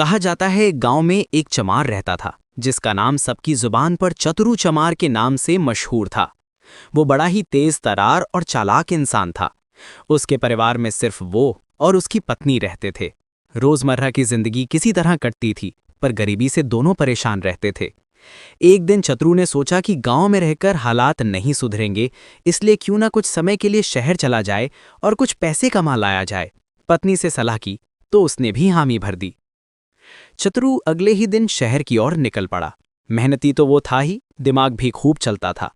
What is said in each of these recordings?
कहा जाता है एक गांव में एक चमार रहता था जिसका नाम सबकी जुबान पर चतुरू चमार के नाम से मशहूर था। वो बड़ा ही तेज तरार और चालाक इंसान था। उसके परिवार में सिर्फ वो और उसकी पत्नी रहते थे। रोजमर्रा की जिंदगी किसी तरह कटती थी, पर गरीबी से दोनों परेशान रहते थे। एक दिन चतुरू ने सोचा कि गांव में रहकर हालात नहीं सुधरेंगे, इसलिए क्यों ना कुछ समय के लिए शहर चला जाए और कुछ पैसे कमा लाया जाए। पत्नी से सलाह की तो उसने भी हामी भर दी। चतुरू अगले ही दिन शहर की ओर निकल पड़ा। मेहनती तो वो था ही, दिमाग भी खूब चलता था।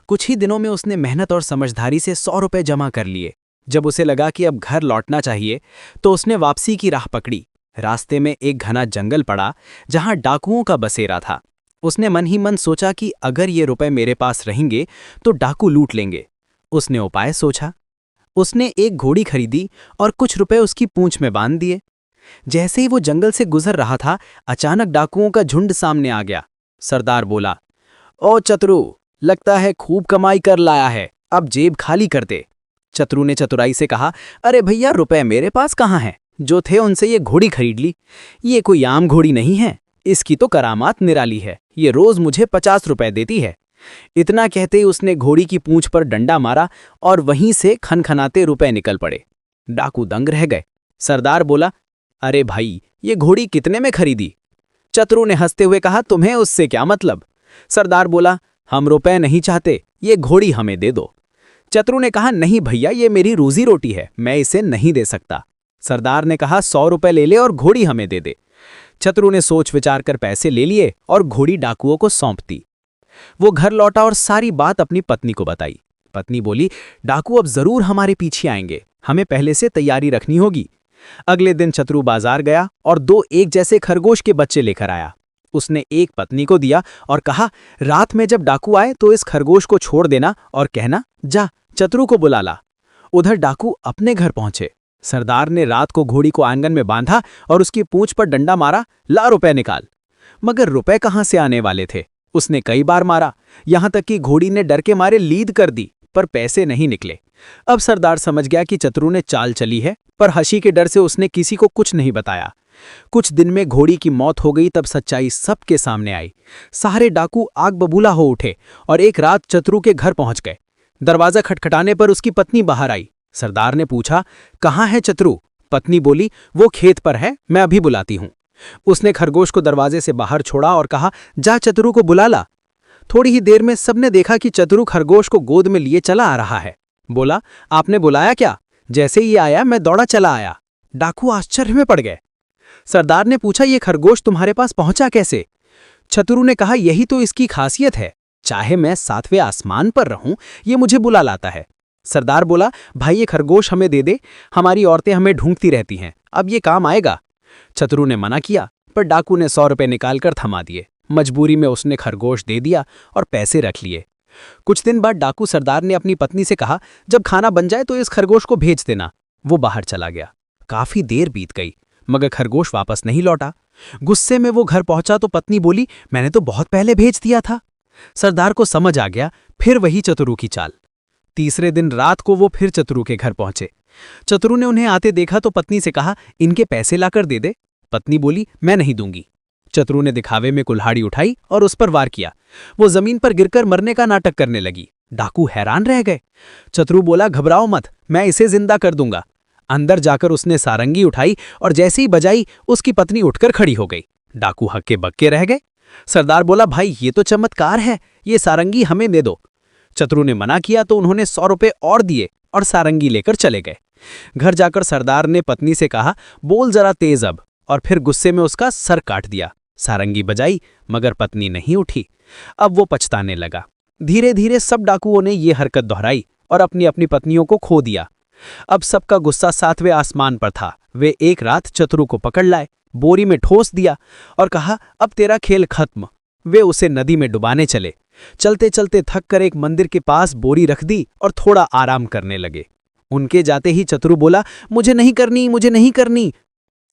कुछ ही दिनों में उसने मेहनत और समझदारी से 100 रुपए जमा कर लिए। जब उसे लगा कि अब घर लौटना चाहिए तो उसने वापसी की राह पकड़ी। रास्ते में एक घना जंगल पड़ा जहां डाकुओं का बसेरा था। उसने मन ही मन सोचा कि अगर ये रुपए मेरे पास रहेंगे तो डाकू लूट लेंगे। उसने उपाय सोचा। उसने एक घोड़ी खरीदी और कुछ रुपए उसकी पूंछ में बांध दिए। जैसे ही वो जंगल से गुजर रहा था, अचानक डाकुओं का झुंड सामने आ गया। सरदार बोला, ओ चतुरू, लगता है खूब कमाई कर लाया है, अब जेब खाली कर दे। चतुरू ने चतुराई से कहा, अरे भैया, रुपए मेरे पास कहाँ हैं? जो थे उनसे ये घोड़ी खरीद ली। ये कोई आम घोड़ी नहीं है, इसकी तो करामात निराली है। ये रोज मुझे 50 रुपए देती है। इतना कहते ही उसने घोड़ी की पूंछ पर डंडा मारा और वहीं से खनखनाते रुपए निकल पड़े। डाकू दंग रह गए। सरदार बोला, अरे भाई, ये घोड़ी कितने में खरीदी? चतुरू ने हंसते हुए कहा, तुम्हें उससे क्या मतलब? सरदार बोला, हम रुपए नहीं चाहते, ये घोड़ी हमें दे दो। चतुरू ने कहा, नहीं भैया, ये मेरी रोजी रोटी है, मैं इसे नहीं दे सकता। सरदार ने कहा, 100 रुपए ले ले और घोड़ी हमें दे दे। चतुरू ने सोच विचार कर पैसे ले लिए और घोड़ी डाकुओं को सौंप दी। वो घर लौटा और सारी बात अपनी पत्नी को बताई। पत्नी बोली, डाकू अब जरूर हमारे पीछे आएंगे, हमें पहले से तैयारी रखनी होगी। अगले दिन चतुरू बाजार गया और 2 एक जैसे खरगोश के बच्चे लेकर आया। उसने एक पत्नी को दिया और कहा, रात में जब डाकू आए तो इस खरगोश को छोड़ देना और कहना, जा चतुरू को बुला ला। उधर डाकू अपने घर पहुंचे। सरदार ने रात को घोड़ी को आंगन में बांधा और उसकी पूंछ पर डंडा मारा, ला रुपए निकाल। मगर रुपए कहां से आने वाले थे? उसने कई बार मारा, यहां तक कि घोड़ी ने डर के मारे लीद कर दी, पर पैसे नहीं निकले। अब सरदार समझ गया कि चतुरू ने चाल चली है, पर हंसी के डर से उसने किसी को कुछ नहीं बताया। कुछ दिन में घोड़ी की मौत हो गई, तब सच्चाई सबके सामने आई। सारे डाकू आग बबूला हो उठे और एक रात चतुरू के घर पहुंच गए। दरवाजा खटखटाने पर उसकी पत्नी बाहर आई। सरदार ने पूछा, कहाँ है चतुरू? पत्नी बोली, वो खेत पर है, मैं अभी बुलाती हूं। उसने खरगोश को दरवाजे से बाहर छोड़ा और कहा, जा चतुरू को बुला ला। थोड़ी ही देर में सबने देखा कि चतुरू खरगोश को गोद में लिए चला आ रहा है। बोला, आपने बुलाया क्या? जैसे ही आया मैं दौड़ा चला आया। डाकू आश्चर्य में पड़ गए। सरदार ने पूछा, ये खरगोश तुम्हारे पास पहुंचा कैसे? चतुरू ने कहा, यही तो इसकी खासियत है, चाहे मैं 7वें आसमान पर रहूं, ये मुझे बुला लाता है। सरदार बोला, भाई ये खरगोश हमें दे दे, हमारी औरतें हमें ढूंढती रहती हैं, अब ये काम आएगा। चतुरू ने मना किया, पर डाकू ने 100 रुपए निकालकर थमा दिए। मजबूरी में उसने खरगोश दे दिया और पैसे रख लिए। कुछ दिन बाद डाकू सरदार ने अपनी पत्नी से कहा, जब खाना बन जाए तो इस खरगोश को भेज देना। वो बाहर चला गया। काफी देर बीत गई, मगर खरगोश वापस नहीं लौटा। गुस्से में वो घर पहुंचा तो पत्नी बोली, मैंने तो बहुत पहले भेज दिया था। सरदार को समझ आ गया, फिर वही चतुरू की चाल। तीसरे दिन रात को वो फिर चतुरू के घर पहुंचे। चतुरू ने उन्हें आते देखा तो पत्नी से कहा, इनके पैसे लाकर दे दे। पत्नी बोली, मैं नहीं दूंगी। चतुरू ने दिखावे में कुल्हाड़ी उठाई और उस पर वार किया। वो जमीन पर गिरकर मरने का नाटक करने लगी। डाकू हैरान रह गए। चतुरू बोला, घबराओ मत, मैं इसे जिंदा कर दूंगा। अंदर जाकर उसने सारंगी उठाई और जैसे ही बजाई, उसकी पत्नी उठकर खड़ी हो गई। डाकू हक्के बक्के रह गए। सरदार बोला, भाई ये तो चमत्कार है, ये सारंगी हमें दे दो। चतुरू ने मना किया तो उन्होंने 100 रुपए और दिए और सारंगी लेकर चले गए। घर जाकर सरदार ने पत्नी से कहा, बोल जरा तेज अब, और फिर गुस्से में उसका सर काट दिया। सारंगी बजाई, मगर पत्नी नहीं उठी। अब वो पछताने लगा। धीरे धीरे सब डाकुओं ने ये हरकत दोहराई और अपनी अपनी पत्नियों को खो दिया। अब सबका गुस्सा 7वें आसमान पर था। वे एक रात चतुरू को पकड़ लाए, बोरी में ठोस दिया और कहा, अब तेरा खेल खत्म। वे उसे नदी में डुबाने चले। चलते चलते थक कर एक मंदिर के पास बोरी रख दी और थोड़ा आराम करने लगे। उनके जाते ही चतुरू बोला, मुझे नहीं करनी, मुझे नहीं करनी।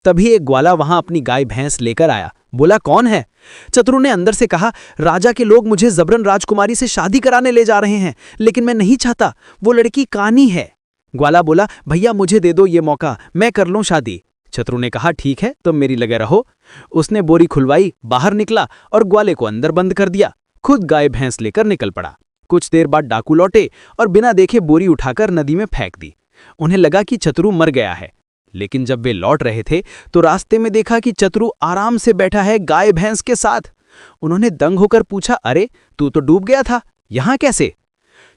तभी एक ग्वाला वहां अपनी गाय भैंस लेकर आया। बोला, कौन है? चतुरू ने अंदर से कहा, राजा के लोग मुझे जबरन राजकुमारी से शादी कराने ले जा रहे हैं, लेकिन मैं नहीं चाहता, वो लड़की कानी है। ग्वाला बोला, भैया मुझे दे दो ये मौका, मैं कर लूं शादी। चतुर ने कहा, ठीक है, तुम मेरी लगे रहो। उसने बोरी खुलवाई, बाहर निकला और ग्वाले को अंदर बंद कर दिया। खुद गाय भैंस लेकर निकल पड़ा। कुछ देर बाद डाकू लौटे और बिना देखे बोरी उठाकर नदी में फेंक दी। उन्हें लगा कि चतुरु मर गया है, लेकिन जब वे लौट रहे थे तो रास्ते में देखा कि चतुरु आराम से बैठा है गाय भैंस के साथ। उन्होंने दंग होकर पूछा, अरे तू तो डूब गया था, यहां कैसे?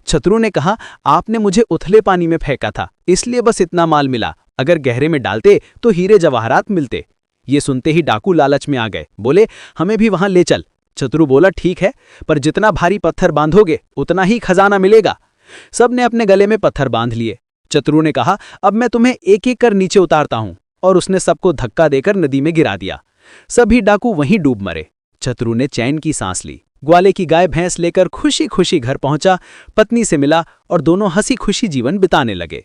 चतुरु ने कहा, आपने मुझे उथले पानी में फेंका था, इसलिए बस इतना माल मिला। अगर गहरे में डालते तो हीरे जवाहरात मिलते। ये सुनते ही डाकू लालच में आ गए, बोले, हमें भी वहां ले चल। चतुरु बोला, ठीक है, पर जितना भारी पत्थर बांधोगे उतना ही खजाना मिलेगा। सब ने अपने गले में पत्थर बांध लिए। चतुरु ने कहा, अब मैं तुम्हें एक एक कर नीचे उतारता हूं, और उसने सबको धक्का देकर नदी में गिरा दिया। सभी डाकू वहीं डूब मरे। चतुरु ने चैन की सांस ली। ग्वाले की गाय भैंस लेकर खुशी खुशी घर पहुंचा, पत्नी से मिला और दोनों हंसी खुशी जीवन बिताने लगे।